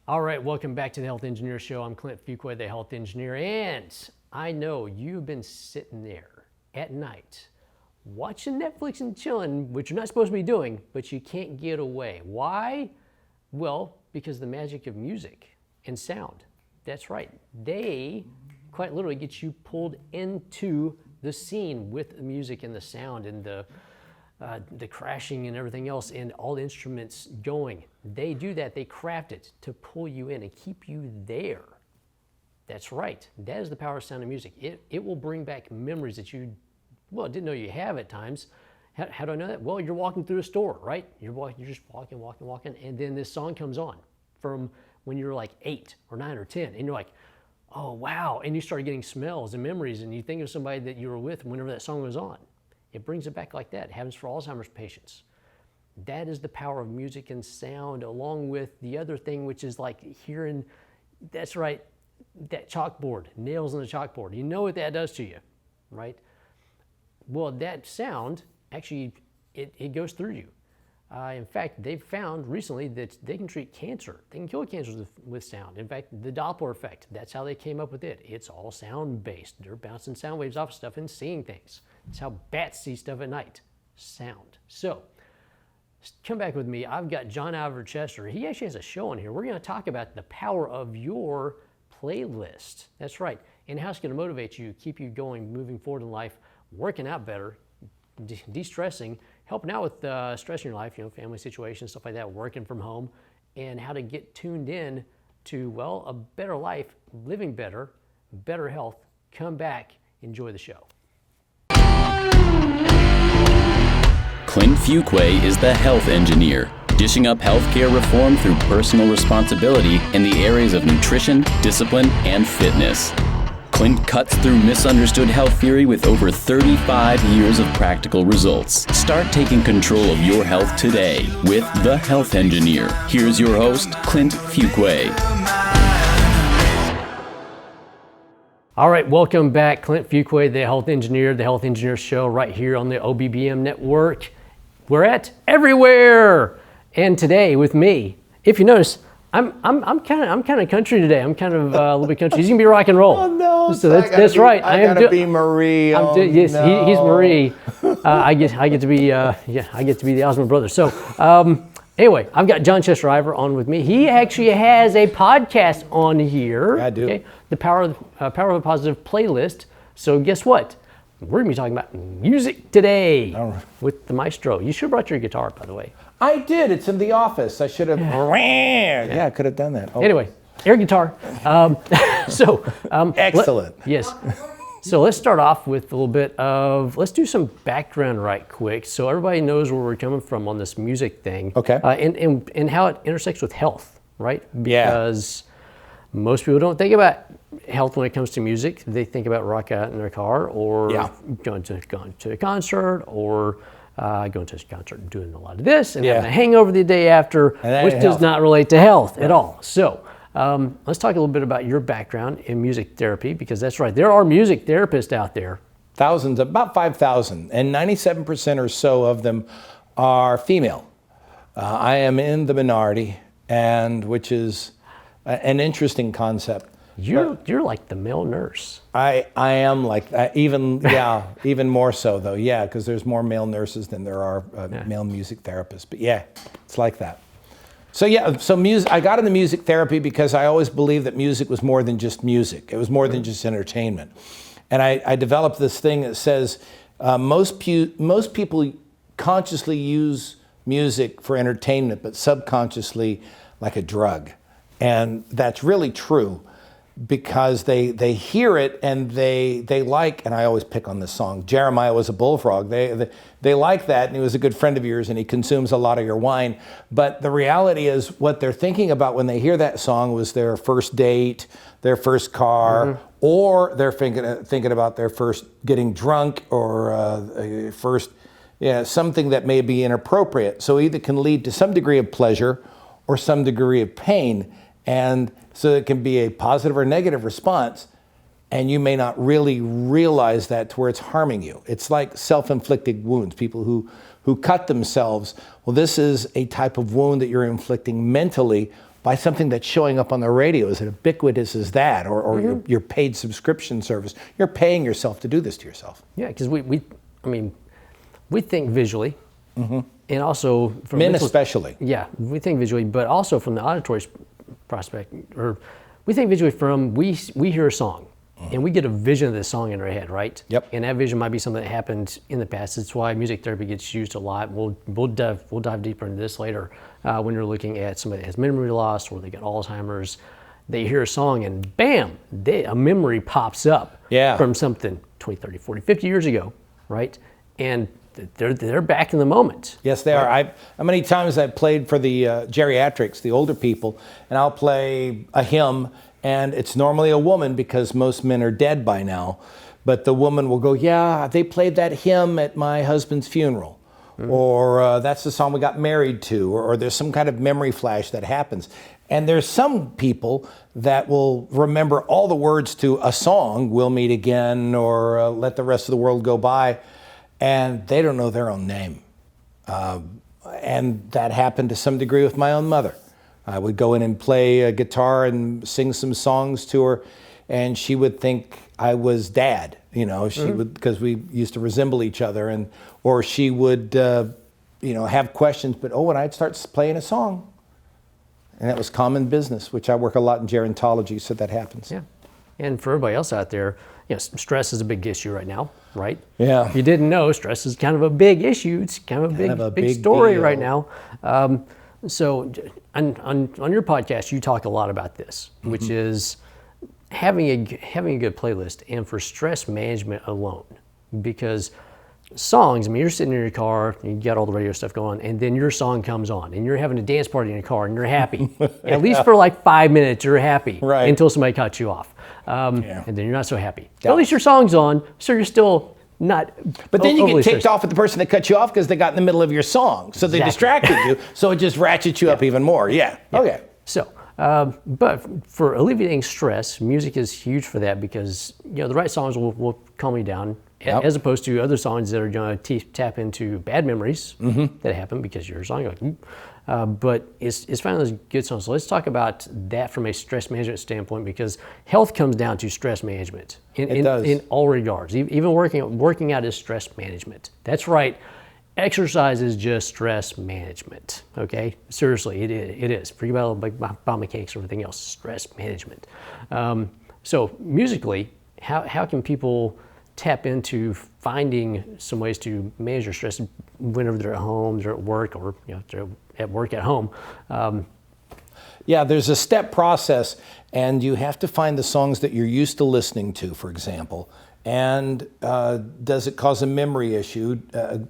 All right, welcome back to the Health Engineer Show. I'm Clint Fuqua, the Health Engineer, and I know you've been sitting there at night watching Netflix and chilling, which you're not supposed to be doing, but you can't get away. Why? Well, because the magic of music and sound. That's right. They quite literally get you pulled into the scene with the music and the sound and the crashing and everything else and all the instruments going. They do that, they craft it to pull you in and keep you there. That's right, that is the power of sound and music. It will bring back memories that you, didn't know you have at times. How do I know that? Well, you're walking through a store, right? You're just walking, and then this song comes on from when you're like 8 or 9 or 10, and you're like, oh wow, and you start getting smells and memories, and you think of somebody that you were with whenever that song was on. It brings it back like that. It happens for Alzheimer's patients. That is the power of music and sound, along with the other thing, which is like hearing, that's right, that chalkboard, nails on the chalkboard. You know what that does to you, right? Well, that sound, actually, it goes through you. In fact, they've found recently that they can treat cancer. They can kill cancer with sound. In fact, the Doppler effect, that's how they came up with it. It's all sound-based. They're bouncing sound waves off of stuff and seeing things. It's how bats see stuff at night, sound. So, come back with me. I've got John Albert Chester. He actually has a show on here. We're going to talk about the power of your playlist. That's right. And how it's going to motivate you, keep you going, moving forward in life, working out better, de-stressing, helping out with stress in your life, family situations, stuff like that, working from home, and how to get tuned in to, a better life, living better, better health. Come back, enjoy the show. Clint Fuqua is the Health Engineer, dishing up healthcare reform through personal responsibility in the areas of nutrition, discipline, and fitness. Clint cuts through misunderstood health theory with over 35 years of practical results. Start taking control of your health today with the Health Engineer. Here's your host, Clint Fuqua. All right, welcome back. Clint Fuqua, the Health Engineer, the Health Engineer Show right here on the OBBM Network. We're at everywhere. And today with me, if you notice, I'm kind of country today. I'm kind of a little bit country. He's gonna be rock and roll. Oh no! So that's right. I gotta be Marie. Yes, no. He's Marie. I get to be I get to be the Osmond brother. So anyway, I've got John Chester Ivor on with me. He actually has a podcast on here. I do. Okay? The Power of a Positive playlist. So guess what? We're gonna be talking about music today with the maestro. You should have brought your guitar, by the way. I did. It's in the office. I should have. Yeah, I could have done that. Oh. Anyway, air guitar. Excellent. Yes. So let's start off with a little bit of, let's do some background right quick so everybody knows where we're coming from on this music thing. Okay. And how it intersects with health, right? Yeah. Because most people don't think about health when it comes to music. They think about rock out in their car or going to a concert or going to a concert and doing a lot of this and having a hangover the day after, which does not relate to health at all. So let's talk a little bit about your background in music therapy, because that's right, there are music therapists out there. Thousands, about 5,000, and 97% or so of them are female. I am in the minority, and which is an interesting concept. You're like the male nurse. I am like that, even more so though, because there's more male nurses than there are male music therapists. But it's like that. So music. I got into music therapy because I always believed that music was more than just music. It was more than just entertainment. And I developed this thing that says most people consciously use music for entertainment, but subconsciously like a drug. And that's really true, because they hear it and they like, and I always pick on this song, Jeremiah Was a Bullfrog. They like that, and he was a good friend of yours, and he consumes a lot of your wine. But the reality is, what they're thinking about when they hear that song was their first date, their first car, or they're thinking about their first getting drunk, or first something that may be inappropriate. So either can lead to some degree of pleasure or some degree of pain. And so it can be a positive or negative response, and you may not really realize that to where it's harming you. It's like self-inflicted wounds, people who cut themselves. Well, this is a type of wound that you're inflicting mentally buy something that's showing up on the radio as ubiquitous as that, or your paid subscription service. You're paying yourself to do this to yourself. Yeah, because we think visually, and also from men especially. Yeah, we think visually, but also from the auditory prospect, or we think visually from we hear a song. And we get a vision of this song in our head, right? Yep. And that vision might be something that happened in the past. That's why music therapy gets used a lot. We'll dive deeper into this later when you're looking at somebody that has memory loss or they got Alzheimer's. They hear a song and bam, a memory pops up from something 20, 30, 40, 50 years ago, right? And they're back in the moment. Yes, they are. How many times I've played for the geriatrics, the older people, and I'll play a hymn. And it's normally a woman because most men are dead by now. But the woman will go, yeah, they played that hymn at my husband's funeral. Or that's the song we got married to. Or there's some kind of memory flash that happens. And there's some people that will remember all the words to a song, We'll Meet Again, or Let the Rest of the World Go By. And they don't know their own name. And that happened to some degree with my own mother. I would go in and play a guitar and sing some songs to her, and she would think I was Dad. You know, she would, because we used to resemble each other, or she would, have questions. But when I'd start playing a song, and that was common business, which I work a lot in gerontology, so that happens. Yeah, and for everybody else out there, stress is a big issue right now, right? Yeah. If you didn't know, stress is kind of a big issue. It's kind of a big story deal right now. So on your podcast, you talk a lot about this, which is having a good playlist and for stress management alone. Because songs, you're sitting in your car, you got all the radio stuff going, and then your song comes on, and you're having a dance party in your car, and you're happy. At least for like 5 minutes, you're happy until somebody cuts you off. And then you're not so happy. At least your song's on, so you're still not. But then you get ticked off at the person that cut you off because they got in the middle of your song. So they distracted you. So it just ratchets you up even more. Yeah. Okay. So, but for alleviating stress, music is huge for that because the right songs will calm you down, as opposed to other songs that are going to tap into bad memories that happen because your song. But it's finding those good songs. So let's talk about that from a stress management standpoint, because health comes down to stress management in all regards. Even working out is stress management. That's right. Exercise is just stress management. Okay, seriously, it is. Forget about like bomb cakes or everything else. Stress management. So musically, how can people tap into finding some ways to manage their stress whenever they're at home, they're at work, or they're at work at home? There's a step process, and you have to find the songs that you're used to listening to, for example, and does it cause a memory issue,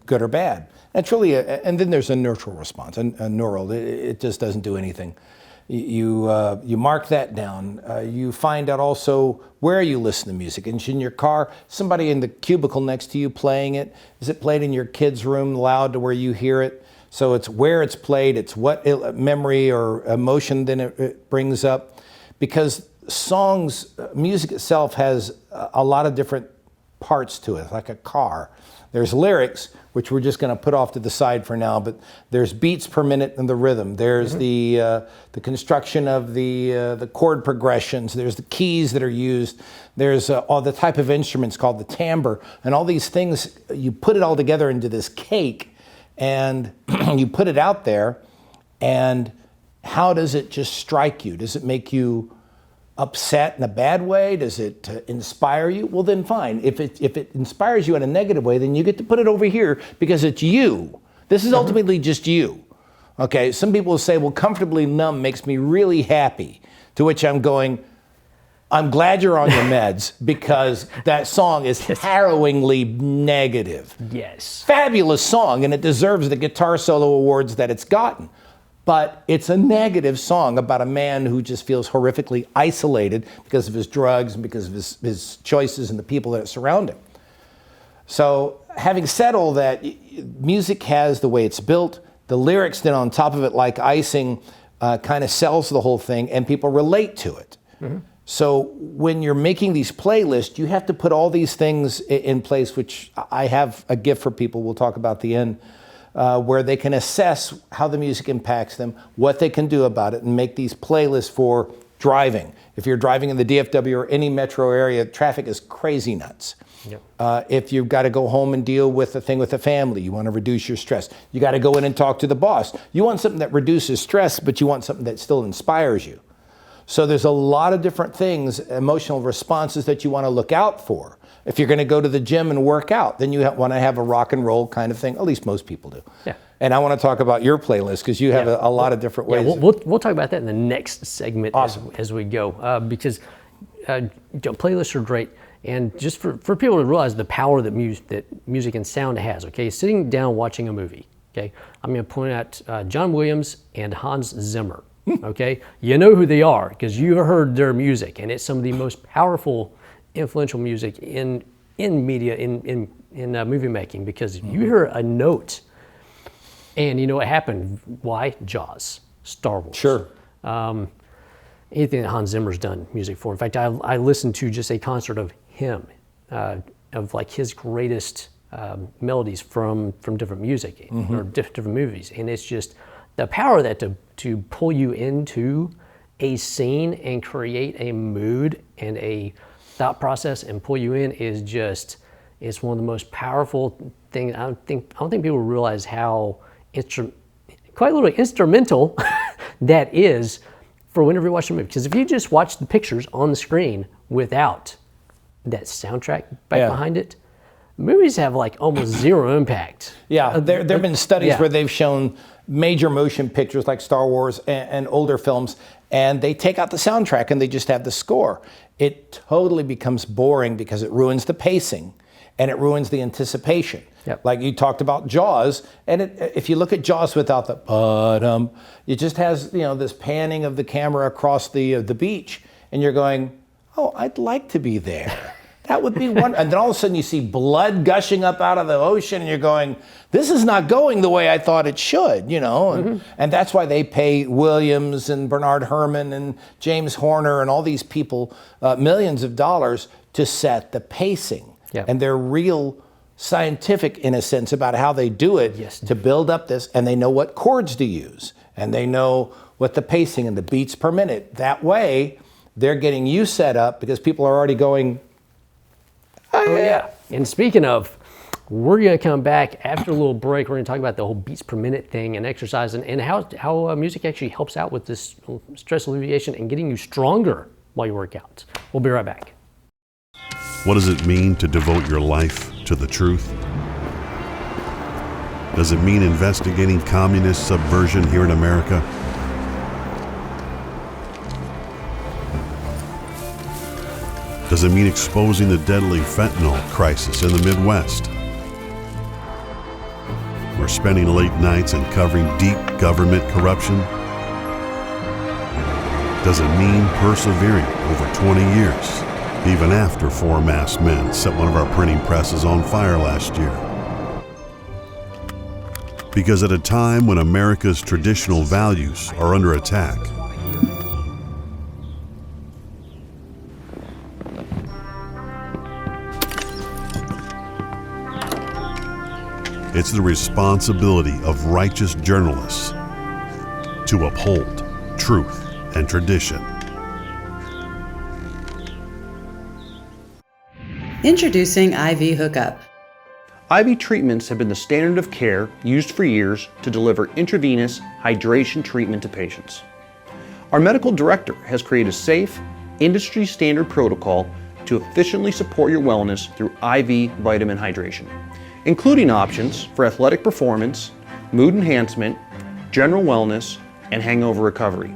good or bad? That's really, and then there's a neutral response, a neural. It just doesn't do anything. You mark that down. You find out also where you listen to music. And in your car, somebody in the cubicle next to you playing it. Is it played in your kid's room loud to where you hear it? So it's where it's played, it's what memory or emotion then it brings up. Because songs, music itself has a lot of different parts to it, like a car. There's lyrics, which we're just going to put off to the side for now, but there's beats per minute in the rhythm. There's the construction of the chord progressions. There's the keys that are used. There's all the type of instruments called the timbre, and all these things. You put it all together into this cake, and you put it out there, and how does it just strike you? Does it make you upset in a bad way? Does it inspire you? Well, then fine. If it inspires you in a negative way, then you get to put it over here because it's you. This is ultimately just you. Okay, some people will say, well, Comfortably Numb makes me really happy, to which I'm going, I'm glad you're on your meds because that song is harrowingly negative. Yes. Fabulous song, and it deserves the guitar solo awards that it's gotten. But it's a negative song about a man who just feels horrifically isolated because of his drugs and because of his choices and the people that surround him. So having said all that, music has the way it's built. The lyrics then on top of it, like icing, kind of sells the whole thing, and people relate to it. Mm-hmm. So when you're making these playlists, you have to put all these things in place, which I have a gift for people we'll talk about at the end. where they can assess how the music impacts them, what they can do about it, and make these playlists for driving. If you're driving in the DFW or any metro area, traffic is crazy nuts. Yep. If you've got to go home and deal with a thing with the family, you want to reduce your stress. You got to go in and talk to the boss. You want something that reduces stress, but you want something that still inspires you. So there's a lot of different things, emotional responses that you want to look out for. If you're going to go to the gym and work out, then you want to have a rock and roll kind of thing. At least most people do. Yeah. And I want to talk about your playlist because you have a lot of different ways. Yeah, we'll talk about that in the next segment as we go because playlists are great. And just for people to realize the power that music and sound has, okay? Sitting down watching a movie, okay? I'm going to point out John Williams and Hans Zimmer, okay? You know who they are because you heard their music, and it's some of the most powerful, influential music in media, in movie making, because if you hear a note and you know what happened, why? Jaws, Star Wars. Sure. Anything that Hans Zimmer's done music for. In fact, I listened to just a concert of him, of like his greatest melodies from different music or different movies. And it's just the power of that to pull you into a scene and create a mood and a thought process and pull you in is just, it's one of the most powerful things. I don't think people realize how quite literally instrumental that is for whenever you watch a movie. Because if you just watch the pictures on the screen without that soundtrack behind it, movies have like almost zero impact. Yeah, there have been studies where they've shown major motion pictures like Star Wars and older films, and they take out the soundtrack and they just have the score. It totally becomes boring because it ruins the pacing and it ruins the anticipation. Yep. Like you talked about Jaws, and if you look at Jaws without the it just has this panning of the camera across the beach, and you're going, oh, I'd like to be there. That would be wonderful. And then all of a sudden you see blood gushing up out of the ocean, and you're going, this is not going the way I thought it should, And that's why they pay Williams and Bernard Herrmann and James Horner and all these people millions of dollars to set the pacing. Yep. And they're real scientific in a sense about how they do it to build up this, and they know what chords to use, and they know what the pacing and the beats per minute. That way, they're getting you set up because people are already going, oh yeah. And speaking of, we're going to come back after a little break. We're going to talk about the whole beats per minute thing and exercise and how music actually helps out with this stress alleviation and getting you stronger while you work out. We'll be right back. What does it mean to devote your life to the truth? Does it mean investigating communist subversion here in America? Does it mean exposing the deadly fentanyl crisis in the Midwest? Or spending late nights and covering deep government corruption? Does it mean persevering over 20 years? Even after 4 masked men set one of our printing presses on fire last year. Because at a time when America's traditional values are under attack, it's the responsibility of righteous journalists to uphold truth and tradition. Introducing IV Hookup. IV treatments have been the standard of care used for years to deliver intravenous hydration treatment to patients. Our medical director has created a safe, industry-standard protocol to efficiently support your wellness through IV vitamin hydration, including options for athletic performance, mood enhancement, general wellness, and hangover recovery.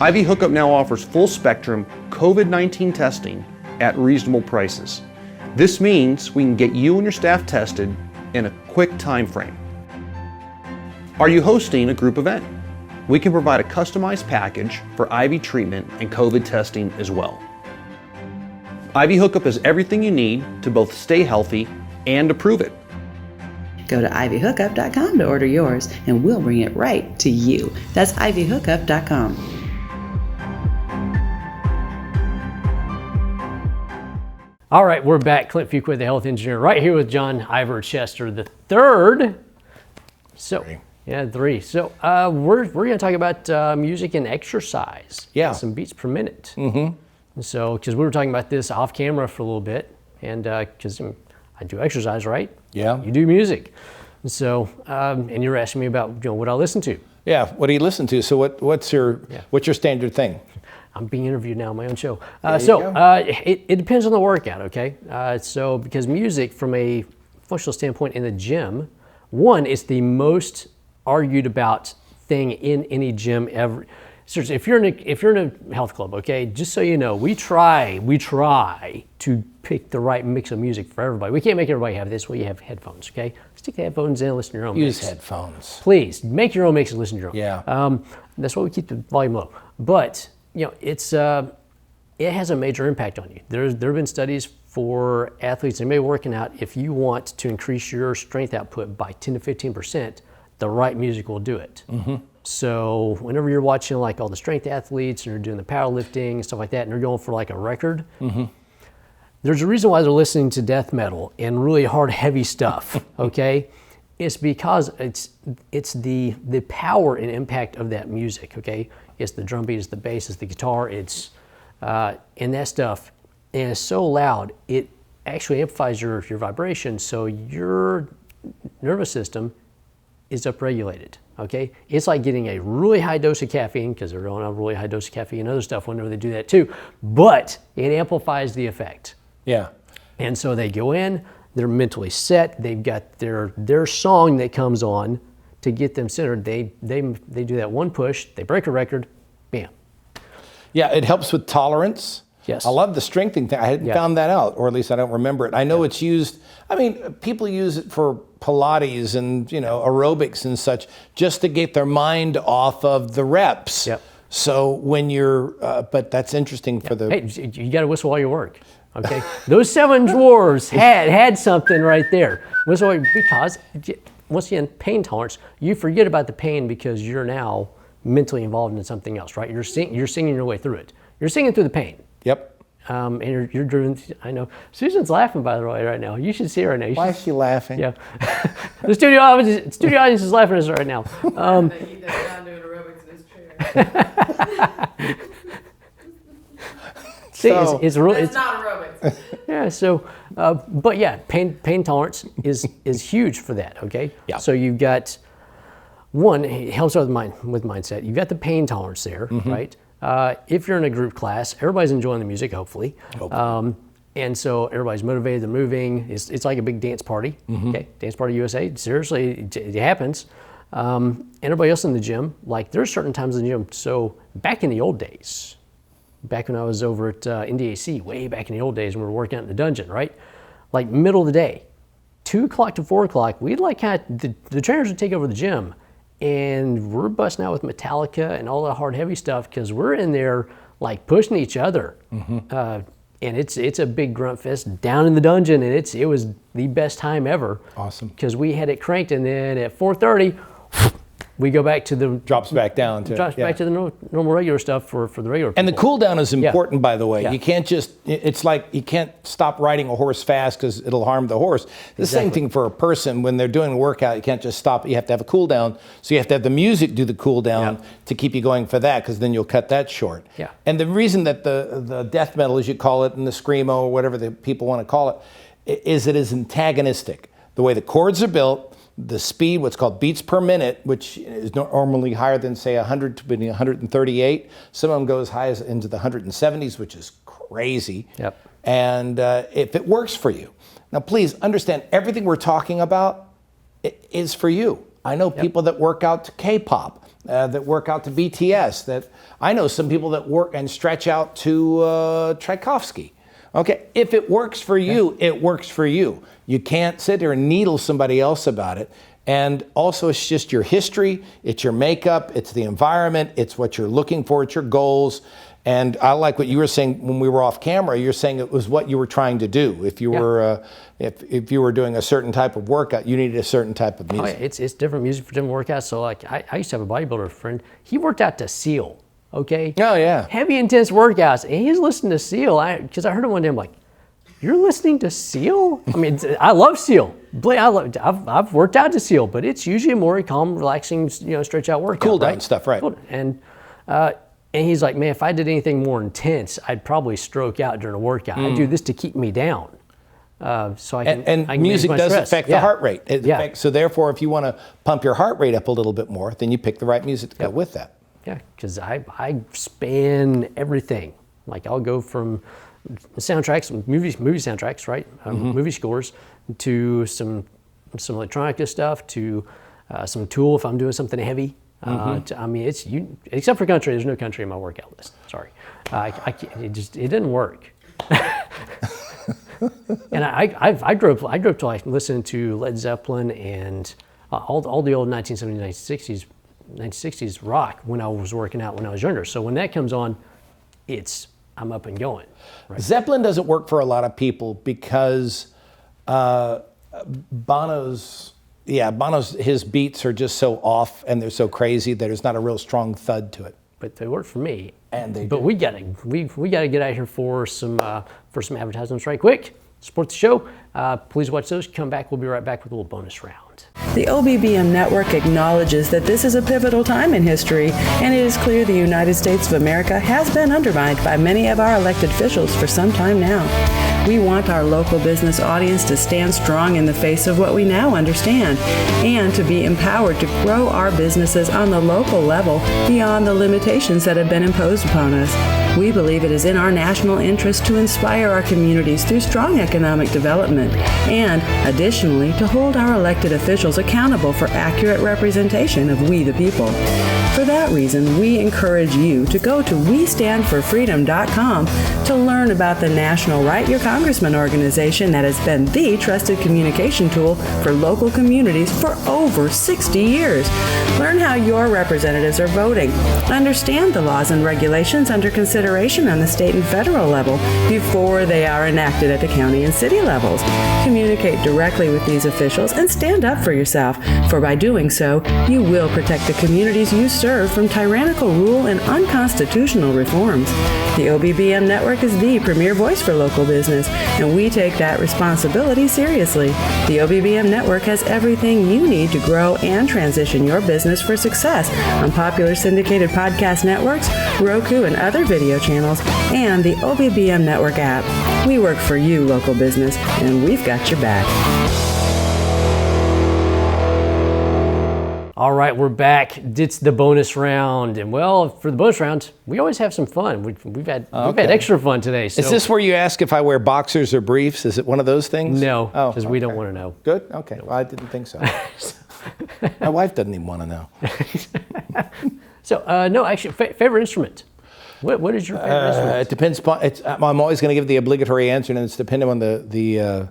IV Hookup now offers full-spectrum COVID-19 testing at reasonable prices. This means we can get you and your staff tested in a quick time frame. Are you hosting a group event? We can provide a customized package for IV treatment and COVID testing as well. IV Hookup is everything you need to both stay healthy and to prove it. Go to ivhookup.com to order yours, and we'll bring it right to you. That's ivhookup.com. All right, we're back. Clint Fuqua, the health engineer, right here with John Ivor Chester III. So, 3. yeah, 3. So we're going to talk about music and exercise. Yeah. Some beats per minute. Mm-hmm. So, because we were talking about this off camera for a little bit, and because I do exercise, right? Yeah. You do music. So, and you were asking me about what I listen to. Yeah. What do you listen to? So what's your standard thing? I'm being interviewed now on my own show. There you go. It depends on the workout, okay? So because music from a functional standpoint in the gym, one, it's the most argued about thing in any gym ever. Seriously, if you're in a health club, okay, just so you know, we try to pick the right mix of music for everybody. We can't make everybody have this. Well, you have headphones, okay? Stick the headphones in and listen to your own Use mix. headphones. Please, make your own mix and listen to your own. Yeah. That's why we keep the volume low. But, it has a major impact on you. There have been studies for athletes, anybody working out, if you want to increase your strength output by 10 to 15%, the right music will do it. Mm-hmm. So whenever you're watching like all the strength athletes and you're doing the powerlifting and stuff like that, and they're going for like a record, there's a reason why they're listening to death metal and really hard, heavy stuff, okay? It's because it's the power and impact of that music, okay? It's the drum beat, it's the bass, it's the guitar, it's and that stuff, and it's so loud, it actually amplifies your vibration, so your nervous system is upregulated, okay? It's like getting a really high dose of caffeine, because they're going on a really high dose of caffeine and other stuff whenever they do that too, but it amplifies the effect. Yeah. And so they go in, they're mentally set, they've got their song that comes on to get them centered. They do that one push, they break a record, bam. Yeah, it helps with tolerance. Yes. I love the strengthening thing. I hadn't found that out, or at least I don't remember it. I know it's used, people use it for Pilates and, aerobics and such, just to get their mind off of the reps. Yep. So when you're, but that's interesting for the... Hey, you got to whistle while you work, okay? Those 7 dwarves had something right there. Whistle, because, once again, pain tolerance, you forget about the pain because you're now mentally involved in something else, right? You're singing your way through it. You're singing through the pain. Yep. And you're driven. I know. Susan's laughing, by the way, right now. You should see her right now. Why is she laughing? Yeah. The studio audience is laughing at us right now. He's down doing aerobics in his chair. See, So- it's really. It's not aerobics. Yeah. So, but yeah, pain tolerance is huge for that. Okay. Yeah. So you've got one. It helps with mindset. You've got the pain tolerance there, right? If you're in a group class, everybody's enjoying the music, hopefully. And so everybody's motivated, they're moving. It's like a big dance party, okay? Dance Party USA, seriously, it happens. And everybody else in the gym, like there's certain times in the gym. So back in the old days, back when I was over at NDAC, way back in the old days when we were working out in the dungeon, right? Like middle of the day, 2 o'clock to 4 o'clock, we'd like kind of, the trainers would take over the gym. And we're busting out with Metallica and all the hard, heavy stuff because we're in there like pushing each other. And it's a big grunt fest down in the dungeon, and it was the best time ever. Awesome. Because we had it cranked, and then at 4:30, we go back to the Drops back down to back to the normal regular stuff for the regular people. And the cool down is important, by the way. Yeah. You can't it's like you can't stop riding a horse fast because it'll harm the horse. The same thing for a person when they're doing a workout. You can't just stop. You have to have a cool down. So you have to have the music do the cool down to keep you going for that, because then you'll cut that short. Yeah. And the reason that the death metal, as you call it, and the screamo, or whatever the people want to call it, is it is antagonistic. The way the chords are built, the speed, what's called beats per minute, which is normally higher than, say, 100 to 138. Some of them go as high as into the 170s, which is crazy. Yep. And if it works for you. Now, please understand, everything we're talking about is for you. I know people that work out to K-pop, that work out to BTS, that I know some people that work and stretch out to Tchaikovsky. Okay, if it works for you, it works for you. You can't sit there and needle somebody else about it. And also, it's just your history, it's your makeup, it's the environment, it's what you're looking for, it's your goals. And I like what you were saying when we were off camera. You're saying it was what you were trying to do. If you were if you were doing a certain type of workout, you needed a certain type of music. Oh, yeah, it's different music for different workouts. So like I used to have a bodybuilder friend. He worked out to Seal. Okay. Oh yeah. Heavy, intense workouts, and he's listening to Seal. Because I heard him one day. I'm like, you're listening to Seal? I mean, I love Seal. I've worked out to Seal, but it's usually a more calm, relaxing, stretch out workout. Cool down right? stuff, right? And he's like, man, if I did anything more intense, I'd probably stroke out during a workout. I do this to keep me down. So I can. And I can music manage my does stress. affect the heart rate. So therefore, if you want to pump your heart rate up a little bit more, then you pick the right music to go with that. Yeah, because I span everything. Like I'll go from soundtracks, movie soundtracks, right? Movie scores, to some electronic stuff, to some Tool if I'm doing something heavy. I mean, except for country. There's no country in my workout list. Sorry, I can't, it didn't work. And I grew up to like listening to Led Zeppelin and all the old 1970s, 1960s rock when I was working out when I was younger. So when that comes on, I'm up and going. Right? Zeppelin doesn't work for a lot of people because Bono's his beats are just so off and they're so crazy that there's not a real strong thud to it. But they work for me. And we gotta get out here for some advertisements right quick. Support the show. Please watch those. Come back. We'll be right back with a little bonus round. The OBBM Network acknowledges that this is a pivotal time in history, and it is clear the United States of America has been undermined by many of our elected officials for some time now. We want our local business audience to stand strong in the face of what we now understand, and to be empowered to grow our businesses on the local level beyond the limitations that have been imposed upon us. We believe it is in our national interest to inspire our communities through strong economic development, and additionally to hold our elected officials accountable for accurate representation of we the people. For that reason, we encourage you to go to WeStandForFreedom.com to learn about the National Write Your Congressman organization that has been the trusted communication tool for local communities for over 60 years. Learn how your representatives are voting. Understand the laws and regulations under consideration on the state and federal level before they are enacted at the county and city levels. Communicate directly with these officials and stand up for yourself, for by doing so, you will protect the communities you serve from tyrannical rule and unconstitutional reforms. The OBBM Network is the premier voice for local business, and we take that responsibility seriously. The OBBM Network has everything you need to grow and transition your business for success on popular syndicated podcast networks, Roku and other video channels, and the OBBM Network app. We work for you, local business, and we've got your back. All right, we're back. It's the bonus round, and well, for the bonus round, we always have some fun. We've had extra fun today. So. Is this where you ask if I wear boxers or briefs? Is it one of those things? No, because we don't want to know. Good. Okay. Well, I didn't think so. My wife doesn't even want to know. So no, actually, favorite instrument. What is your favorite instrument? It depends upon. I'm always going to give the obligatory answer, and it's dependent on the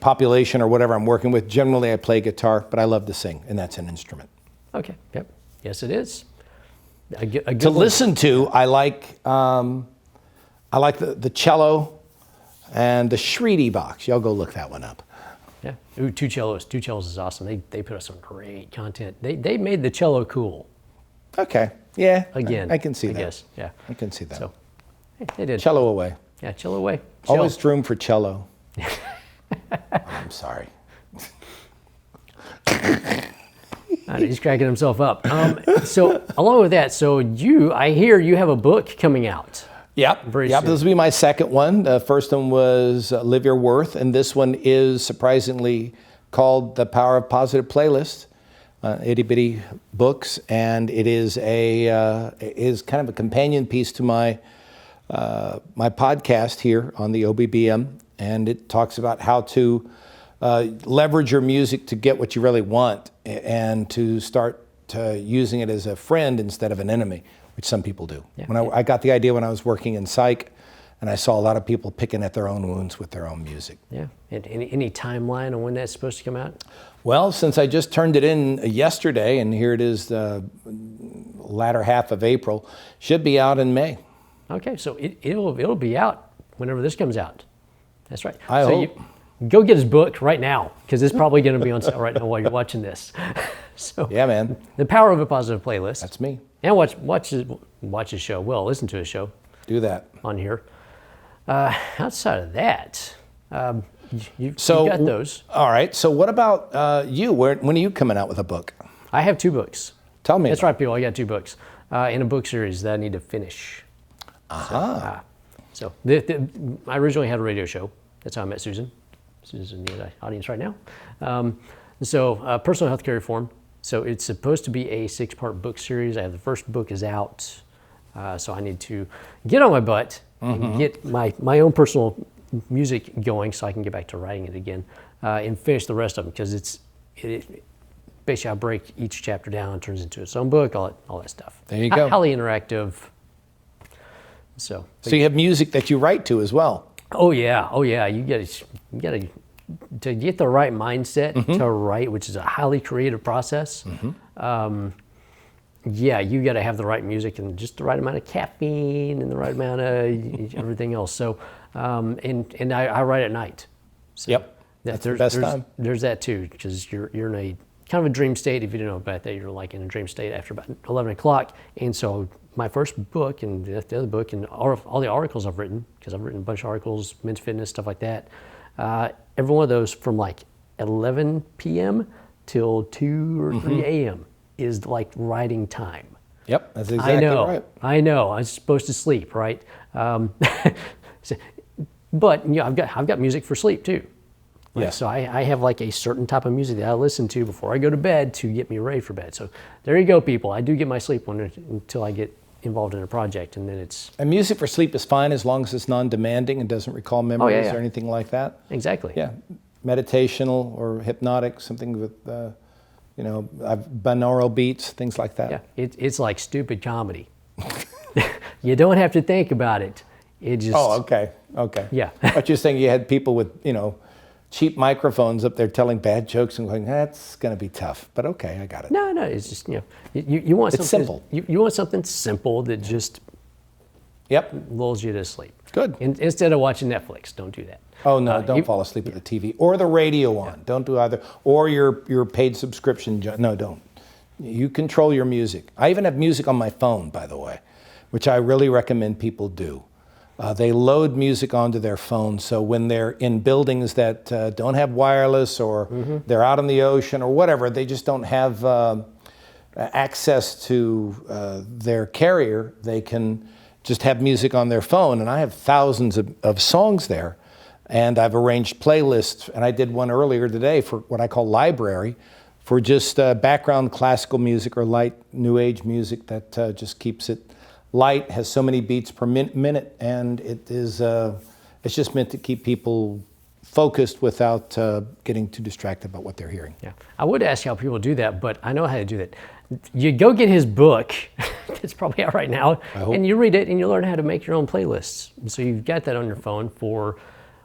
population or whatever I'm working with. Generally, I play guitar, but I love to sing, and that's an instrument. Okay. Yep. Yes, it is. To listen to, I like the cello and the Shredy box. Y'all go look that one up. Yeah. Ooh, two cellos. Two cellos is awesome. They put up some great content. They made the cello cool. Okay. Yeah. Again. I can see that. Yes. Yeah. I can see that. So they did. Cello away. Yeah. Cello away. Always room for cello. I'm sorry. He's cracking himself up. So along with that, I hear you have a book coming out. Yep. Very soon. This will be my second one. The first one was Live Your Worth, and this one is surprisingly called The Power of Positive Playlist. Itty bitty books, and it is is kind of a companion piece to my my podcast here on the OBBM, and it talks about how to leverage your music to get what you really want, and to start using it as a friend instead of an enemy, which some people do. Yeah. When I got the idea when I was working in psych, and I saw a lot of people picking at their own wounds with their own music. Yeah. And any timeline on when that's supposed to come out? Well, since I just turned it in yesterday, and here it is the latter half of April, should be out in May. Okay, so it'll be out whenever this comes out. That's right. I hope. Go get his book right now, because it's probably going to be on sale right now while you're watching this. So yeah, man. The Power of a Positive Playlist. That's me. And watch his show. Well, listen to his show. Do that. On here. Outside of that, you So got those. All right. So what about you? When are you coming out with a book? I have 2 books. Tell me. That's right, people. I got 2 books in a book series that I need to finish. So I originally had a radio show. That's how I met Susan. Susan's in the audience right now. Personal healthcare reform. So it's supposed to be a 6-part book series. I have the first book is out. So I need to get on my butt and get my own personal music going so I can get back to writing it again and finish the rest of them, because it basically I break each chapter down and turns into its own book, all that stuff. There you go. Highly interactive. So you have music that you write to as well. Oh yeah. You gotta to get the right mindset to write, which is a highly creative process. You got to have the right music and just the right amount of caffeine and the right amount of everything else. So, and I write at night. So Yep, that's the best time. There's that too, because you're in a kind of a dream state. If you don't know about that, you're like in a dream state after about 11 o'clock. And so my first book and the other book and all the articles I've written, because I've written a bunch of articles, men's fitness, stuff like that. Every one of those from like 11 p.m. till 2 or 3 a.m. is like writing time. Yep, that's exactly right. I know. I'm supposed to sleep, right? But I've got music for sleep too. Like, Yes. So I have like a certain type of music that I listen to before I go to bed to get me ready for bed. So there you go, people. I do get my sleep until I get involved in a project, and then it's And music for sleep is fine as long as it's non-demanding and doesn't recall memories or anything like that. exactly. Yeah, meditational or hypnotic, something with, binaural beats, things like that. Yeah, it's like stupid comedy. You don't have to think about it. It just. Oh, okay. Yeah. But you're saying you had people with, cheap microphones up there telling bad jokes and going, that's going to be tough. But okay, I got it. No, it's just, you want It's something. simple. You want something simple that just Yep. lulls you to sleep. Good. Instead of watching Netflix, don't do that. Oh, no, don't fall asleep with the TV or the radio on. Don't do either. Or your paid subscription. No, don't. You control your music. I even have music on my phone, by the way, which I really recommend people do. They load music onto their phone, so when they're in buildings that don't have wireless, or they're out in the ocean or whatever, they just don't have access to their carrier, they can just have music on their phone. And I have thousands of songs there, and I've arranged playlists, and I did one earlier today for what I call library, for just background classical music or light new age music that just keeps it light, has so many beats per minute, and it's just meant to keep people focused without getting too distracted about what they're hearing. Yeah, I would ask how people do that, but I know how to do that. You go get his book, it's probably out right now, and you read it and you learn how to make your own playlists. So you've got that on your phone for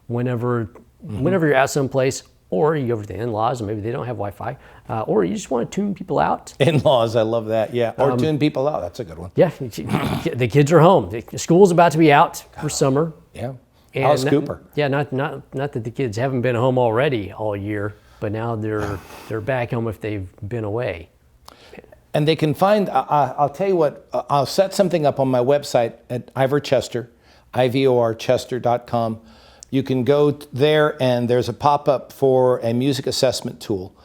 whenever you're out someplace, or you go over to the in-laws and maybe they don't have Wi-Fi, or you just want to tune people out. In-laws, I love that, yeah. Or tune people out, that's a good one. Yeah, the kids are home. The school's about to be out for summer. Yeah. And How's Cooper? Yeah, not that the kids haven't been home already all year, but now they're back home if they've been away. And they can find, I'll tell you what, I'll set something up on my website at Ivor Chester, ivorchester.com. You can go there and there's a pop-up for a music assessment tool,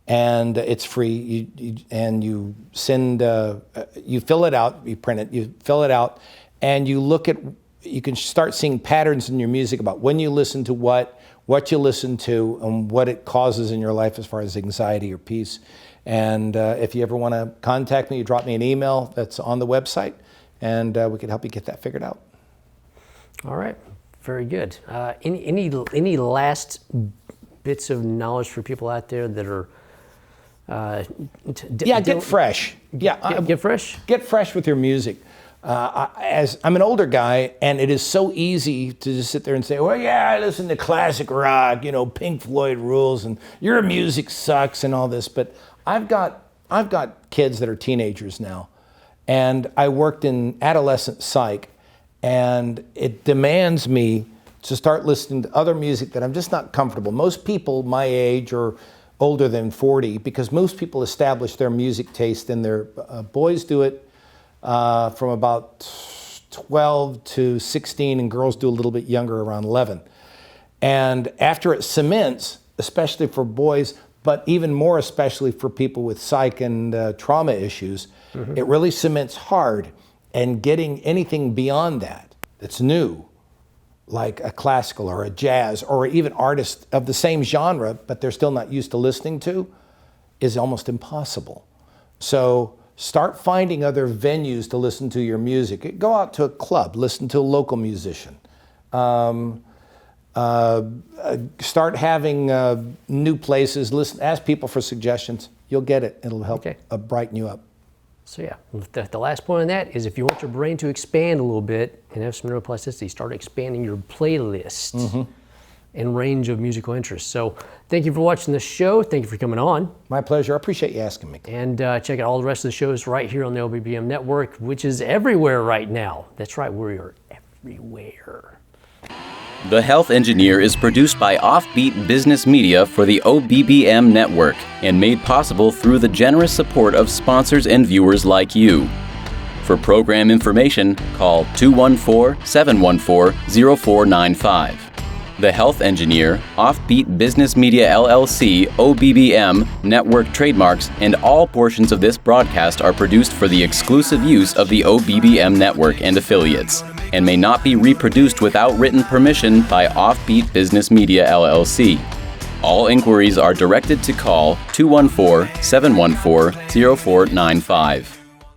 and it's free. You send, you fill it out, you print it, you fill it out, and you look at, you can start seeing patterns in your music about when you listen to what you listen to, and what it causes in your life as far as anxiety or peace. And if you ever want to contact me, you drop me an email that's on the website, and we can help you get that figured out. All right, very good. Any last bits of knowledge for people out there that are? Get fresh. Yeah, get fresh. Get fresh with your music. As I'm an older guy, and it is so easy to just sit there and say, well, yeah, I listen to classic rock, Pink Floyd rules, and your music sucks and all this. But I've got kids that are teenagers now, and I worked in adolescent psych, and it demands me to start listening to other music that I'm just not comfortable. Most people my age or older than 40, because most people establish their music taste, and their boys do it from about 12 to 16, and girls do a little bit younger, around 11. And after it cements, especially for boys, but even more especially for people with psych and trauma issues, it really cements hard. And getting anything beyond that, that's new, like a classical or a jazz, or even artists of the same genre, but they're still not used to listening to, is almost impossible. So start finding other venues to listen to your music. Go out to a club, listen to a local musician. Start having new places, listen, ask people for suggestions. You'll get it. It'll help brighten you up. So yeah, the last point on that is if you want your brain to expand a little bit and have some neuroplasticity, start expanding your playlist and range of musical interests. So thank you for watching the show. Thank you for coming on. My pleasure. I appreciate you asking me. And check out all the rest of the shows right here on the OBBM Network, which is everywhere right now. That's right, we are everywhere. The Health Engineer is produced by Offbeat Business Media for the OBBM Network and made possible through the generous support of sponsors and viewers like you. For program information, call 214-714-0495. The Health Engineer, Offbeat Business Media LLC, OBBM, Network trademarks, and all portions of this broadcast are produced for the exclusive use of the OBBM Network and affiliates, and may not be reproduced without written permission by Offbeat Business Media LLC. All inquiries are directed to call 214-714-0495.